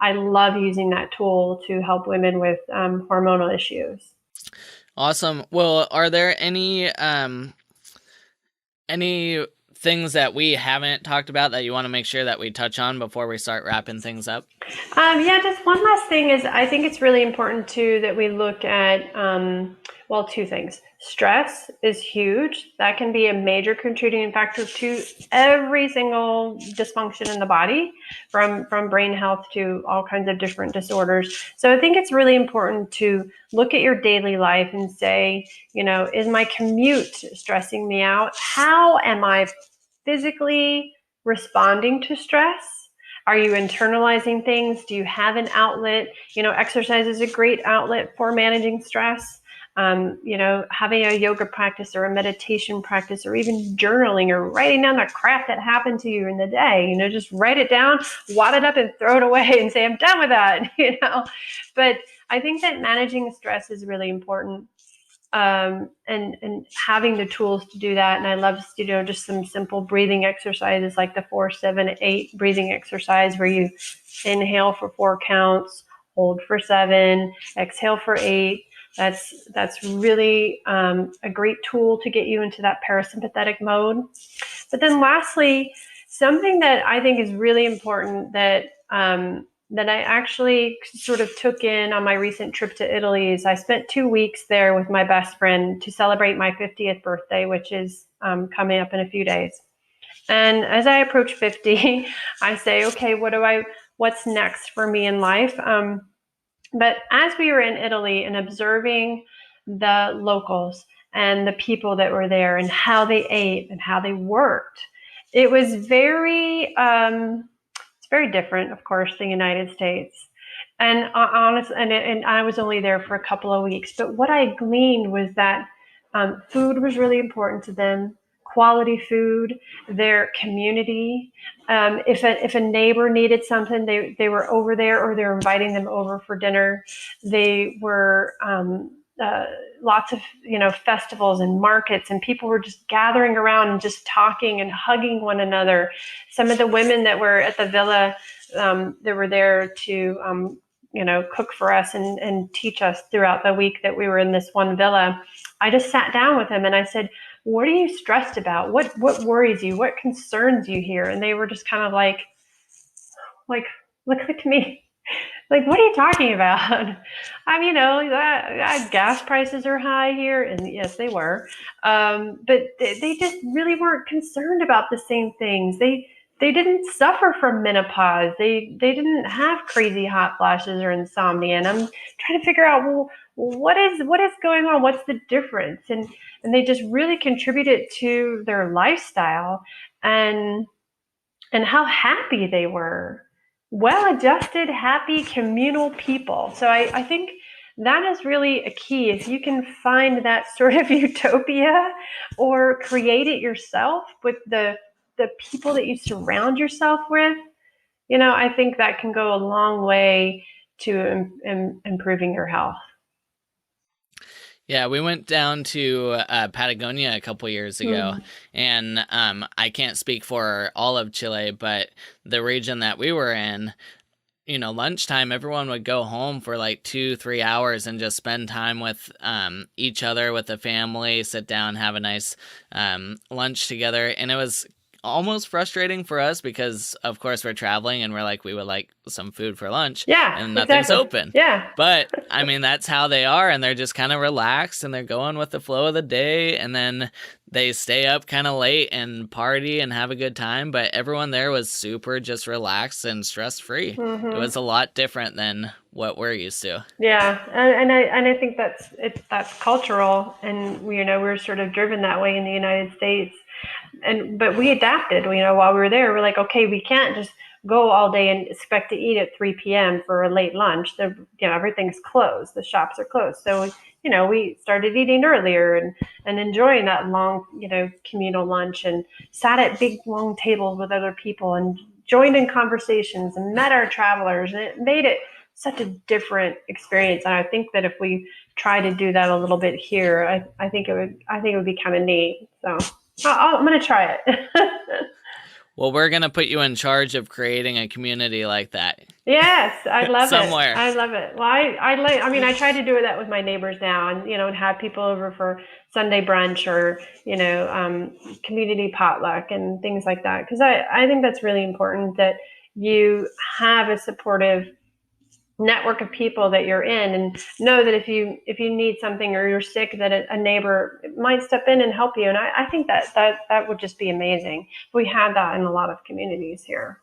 C: I love using that tool to help women with hormonal issues.
B: Awesome. Well, are there any things that we haven't talked about that you want to make sure that we touch on before we start wrapping things up?
C: Just one last thing is I think it's really important too that we look at, two things. Stress is huge. That can be a major contributing factor to every single dysfunction in the body, from brain health to all kinds of different disorders. So I think it's really important to look at your daily life and say, is my commute stressing me out? How am I physically responding to stress? Are you internalizing things? Do you have an outlet? Exercise is a great outlet for managing stress. Having a yoga practice or a meditation practice, or even journaling or writing down the crap that happened to you in the day, just write it down, wad it up and throw it away and say, I'm done with that, But I think that managing stress is really important. And having the tools to do that. And I love, just some simple breathing exercises like the 4-7-8 breathing exercise, where you inhale for 4 counts, hold for 7, exhale for 8. That's really a great tool to get you into that parasympathetic mode. But then lastly, something that I think is really important that I actually sort of took in on my recent trip to Italy is I spent 2 weeks there with my best friend to celebrate my 50th birthday, which is coming up in a few days. And as I approach 50, I say, okay, what's next for me in life? But as we were in Italy and observing the locals and the people that were there and how they ate and how they worked, it was very different, of course, the United States. And honestly, and I was only there for a couple of weeks, but what I gleaned was that food was really important to them. Quality food, their community. If a neighbor needed something, they were over there, or they're inviting them over for dinner. They were lots of festivals and markets, and people were just gathering around and just talking and hugging one another. Some of the women that were at the villa, they were there to cook for us and teach us throughout the week that we were in this one villa. I just sat down with them and I said, what are you stressed about? What worries you? What concerns you here? And they were just kind of like, look at me. Like, what are you talking about? Gas prices are high here. And yes, they were. But they just really weren't concerned about the same things. They didn't suffer from menopause. They didn't have crazy hot flashes or insomnia. And I'm trying to figure out, well, what is going on? What's the difference? And they just really contributed to their lifestyle and how happy they were. Well-adjusted, happy, communal people. So I think that is really a key. If you can find that sort of utopia or create it yourself with the people that you surround yourself with, I think that can go a long way to improving your health.
B: Yeah, we went down to Patagonia a couple years ago, and I can't speak for all of Chile, but the region that we were in, lunchtime, everyone would go home for like 2-3 hours and just spend time with each other, with the family, sit down, have a nice lunch together. And it was almost frustrating for us because, of course, we're traveling and we're like, we would like some food for lunch.
C: Yeah,
B: and nothing's open.
C: Yeah.
B: But I mean, that's how they are. And they're just kind of relaxed and they're going with the flow of the day. And then they stay up kind of late and party and have a good time. But everyone there was super just relaxed and stress free. It was a lot different than what we're used to.
C: Yeah. And I think that's cultural. And, we're sort of driven that way in the United States. But we adapted, while we were there. We're like, okay, we can't just go all day and expect to eat at 3 p.m. for a late lunch. Everything's closed. The shops are closed. So, we started eating earlier and enjoying that long, communal lunch, and sat at big, long tables with other people and joined in conversations and met our travelers. And it made it such a different experience. And I think that if we try to do that a little bit here, I think it would be kind of neat. So I'm going to try it.
B: Well, we're going to put you in charge of creating a community like that.
C: Yes, I love
B: Somewhere.
C: it. I love it. Well, I try to do that with my neighbors now, and have people over for Sunday brunch or community potluck and things like that, because I think that's really important that you have a supportive network of people that you're in, and know that if you need something or you're sick, that a neighbor might step in and help you. And I think that would just be amazing. We had that in a lot of communities here.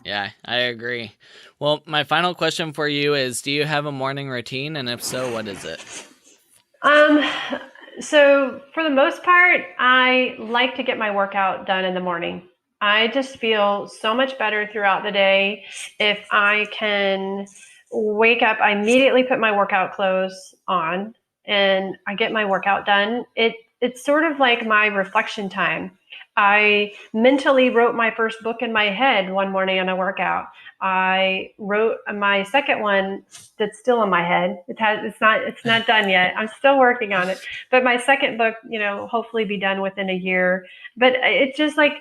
B: Yeah, I agree. Well, my final question for you is, do you have a morning routine? And if so, what is it?
C: So for the most part, I like to get my workout done in the morning. I just feel so much better throughout the day if I can wake up. I immediately put my workout clothes on and I get my workout done. It's sort of like my reflection time. I mentally wrote my first book in my head one morning on a workout. I wrote my second one that's still in my head. It's not done yet. I'm still working on it. But my second book, hopefully be done within a year. But it's just like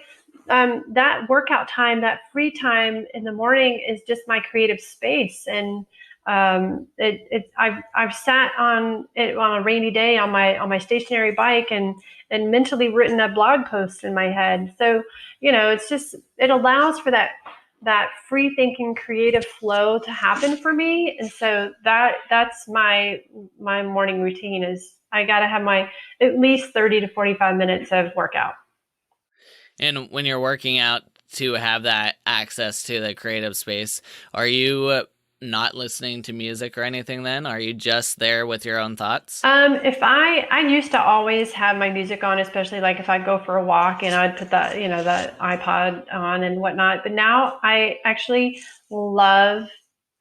C: that workout time, that free time in the morning is just my creative space. And I've sat on it on a rainy day on my stationary bike and mentally written a blog post in my head. So, it's just, it allows for that free thinking, creative flow to happen for me. And so that's my morning routine is I got to have my at least 30 to 45 minutes of workout.
B: And when you're working out to have that access to the creative space, are you not listening to music or anything then? Are you just there with your own thoughts?
C: If I used to always have my music on, especially like if I go for a walk and I'd put that, the iPod on and whatnot. But now I actually love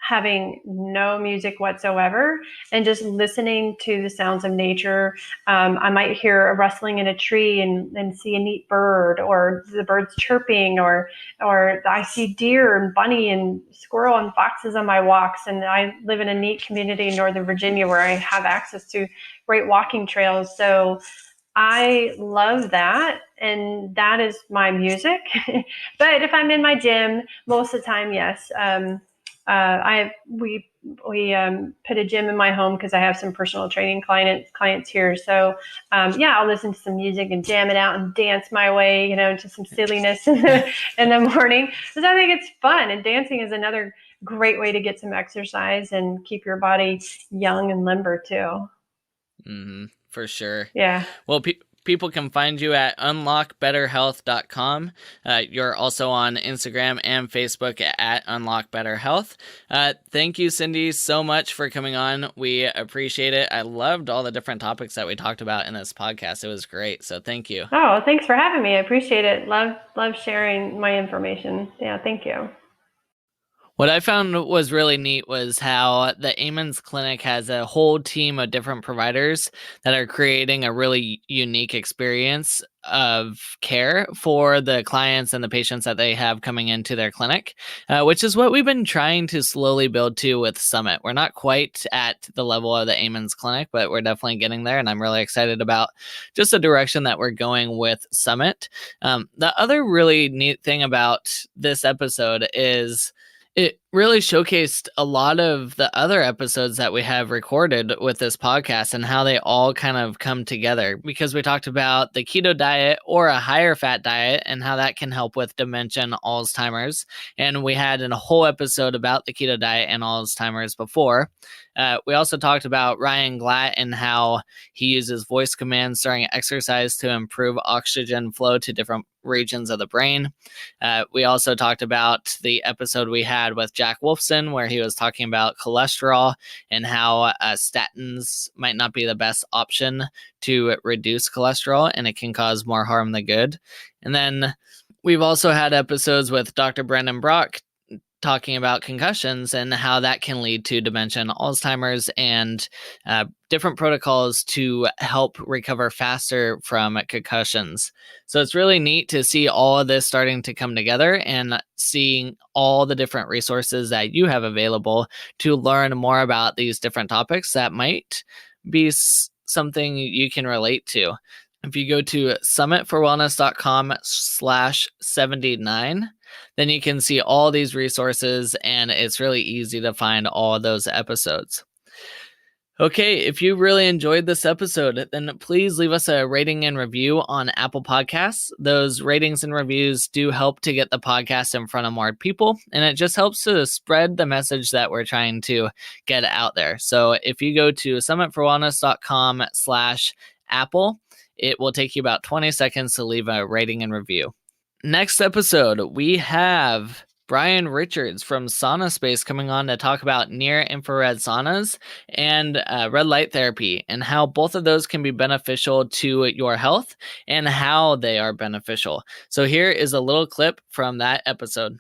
C: having no music whatsoever and just listening to the sounds of nature. I might hear a rustling in a tree and see a neat bird, or the birds chirping, or I see deer and bunny and squirrel and foxes on my walks. And I live in a neat community in Northern Virginia where I have access to great walking trails. So I love that. And that is my music. But if I'm in my gym, most of the time, yes. We put a gym in my home because I have some personal training clients here. So I'll listen to some music and jam it out and dance my way, into some silliness in the morning, because I think it's fun. And dancing is another great way to get some exercise and keep your body young and limber too.
B: Mm-hmm, for sure.
C: Yeah.
B: Well, people can find you at unlockbetterhealth.com. You're also on Instagram and Facebook at unlockbetterhealth. Thank you, Cindy, so much for coming on. We appreciate it. I loved all the different topics that we talked about in this podcast. It was great. So thank you.
C: Oh, thanks for having me. I appreciate it. Love sharing my information. Yeah, thank you.
B: What I found was really neat was how the Amons Clinic has a whole team of different providers that are creating a really unique experience of care for the clients and the patients that they have coming into their clinic, which is what we've been trying to slowly build to with Summit. We're not quite at the level of the Amons Clinic, but we're definitely getting there, and I'm really excited about just the direction that we're going with Summit. The other really neat thing about this episode is it really showcased a lot of the other episodes that we have recorded with this podcast and how they all kind of come together, because we talked about the keto diet or a higher fat diet and how that can help with dementia and Alzheimer's. And we had a whole episode about the keto diet and Alzheimer's before. We also talked about Ryan Glatt and how he uses voice commands during exercise to improve oxygen flow to different regions of the brain. We also talked about the episode we had with Jack Wolfson, where he was talking about cholesterol and how statins might not be the best option to reduce cholesterol, and it can cause more harm than good. And then we've also had episodes with Dr. Brendan Brock talking about concussions and how that can lead to dementia and Alzheimer's, and different protocols to help recover faster from concussions. So it's really neat to see all of this starting to come together and seeing all the different resources that you have available to learn more about these different topics that might be something you can relate to. If you go to summitforwellness.com/79, then you can see all these resources, and it's really easy to find all of those episodes. Okay, if you really enjoyed this episode, then please leave us a rating and review on Apple Podcasts. Those ratings and reviews do help to get the podcast in front of more people, and it just helps to spread the message that we're trying to get out there. So if you go to summitforwellness.com/Apple, it will take you about 20 seconds to leave a rating and review. Next episode, we have Brian Richards from Sauna Space coming on to talk about near-infrared saunas and red light therapy, and how both of those can be beneficial to your health and how they are beneficial. So here is a little clip from that episode.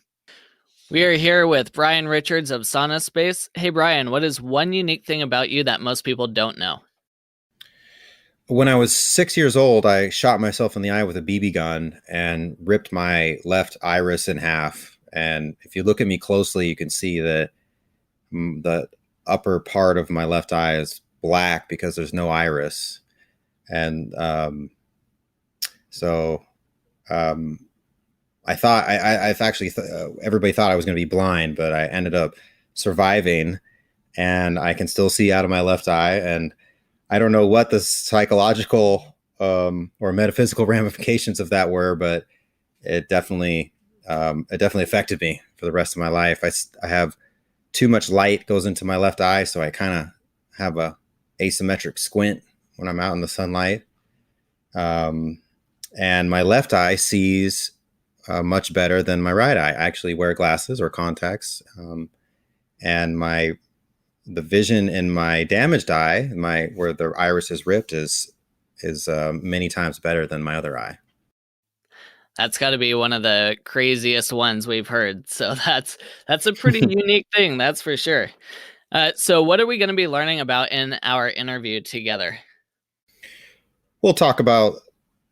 B: We are here with Brian Richards of Sauna Space. Hey, Brian, what is one unique thing about you that most people don't know?
D: When I was 6 years old, I shot myself in the eye with a BB gun and ripped my left iris in half. And if you look at me closely, you can see that the upper part of my left eye is black because there's no iris. And I thought I've actually everybody thought I was going to be blind, but I ended up surviving, and I can still see out of my left eye. And I don't know what the psychological or metaphysical ramifications of that were, but it definitely affected me for the rest of my life. I have too much light goes into my left eye, so I kind of have a asymmetric squint when I'm out in the sunlight. And my left eye sees much better than my right eye. I actually wear glasses or contacts, and the vision in my damaged eye, where the iris is ripped, is many times better than my other eye.
B: That's got to be one of the craziest ones we've heard. So that's a pretty unique thing, that's for sure. So what are we going to be learning about in our interview together?
D: We'll talk about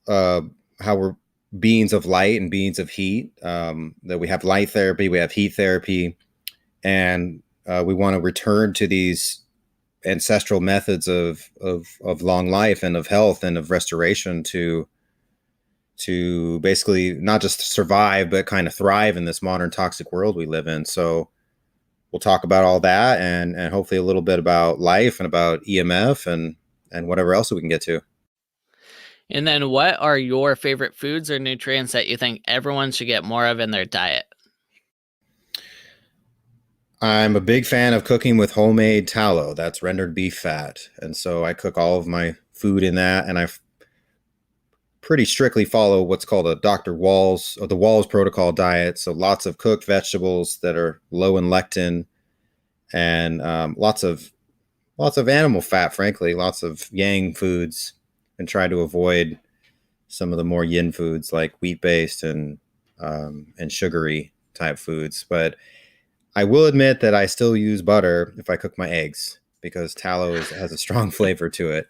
D: how we're beings of light and beings of heat, that we have light therapy, we have heat therapy, and we want to return to these ancestral methods of long life and of health and of restoration to basically not just survive, but kind of thrive in this modern toxic world we live in. So we'll talk about all that, and hopefully a little bit about life and about EMF and whatever else we can get to.
B: And then what are your favorite foods or nutrients that you think everyone should get more of in their diet?
D: I'm a big fan of cooking with homemade tallow. That's rendered beef fat. And so I cook all of my food in that, and I pretty strictly follow what's called a Dr. Wahls or the Wahls protocol diet. So lots of cooked vegetables that are low in lectin, and lots of animal fat, frankly, lots of yang foods, and try to avoid some of the more yin foods like wheat-based and sugary type foods. But I will admit that I still use butter if I cook my eggs because tallow has a strong flavor to it.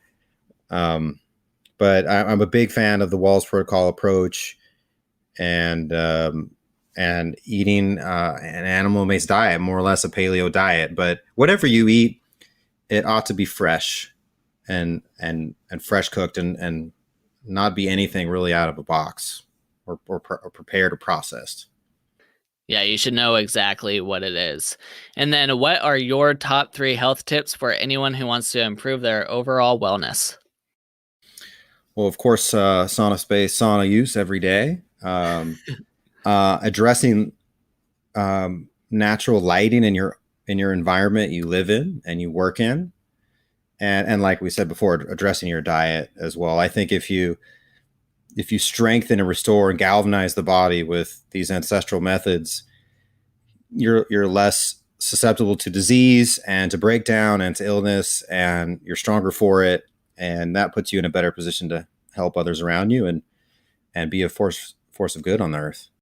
D: But I'm a big fan of the Wahls Protocol approach and eating an animal-based diet, more or less a paleo diet. But whatever you eat, it ought to be fresh and fresh cooked and not be anything really out of a box or prepared or processed.
B: Yeah, you should know exactly what it is. And then what are your top 3 health tips for anyone who wants to improve their overall wellness?
D: Well, of course, sauna use every day. Addressing natural lighting in your environment you live in and you work in, and like we said before, addressing your diet as well. I think if you strengthen and restore and galvanize the body with these ancestral methods, you're less susceptible to disease and to breakdown and to illness, and you're stronger for it. And that puts you in a better position to help others around you and be a force of good on the earth.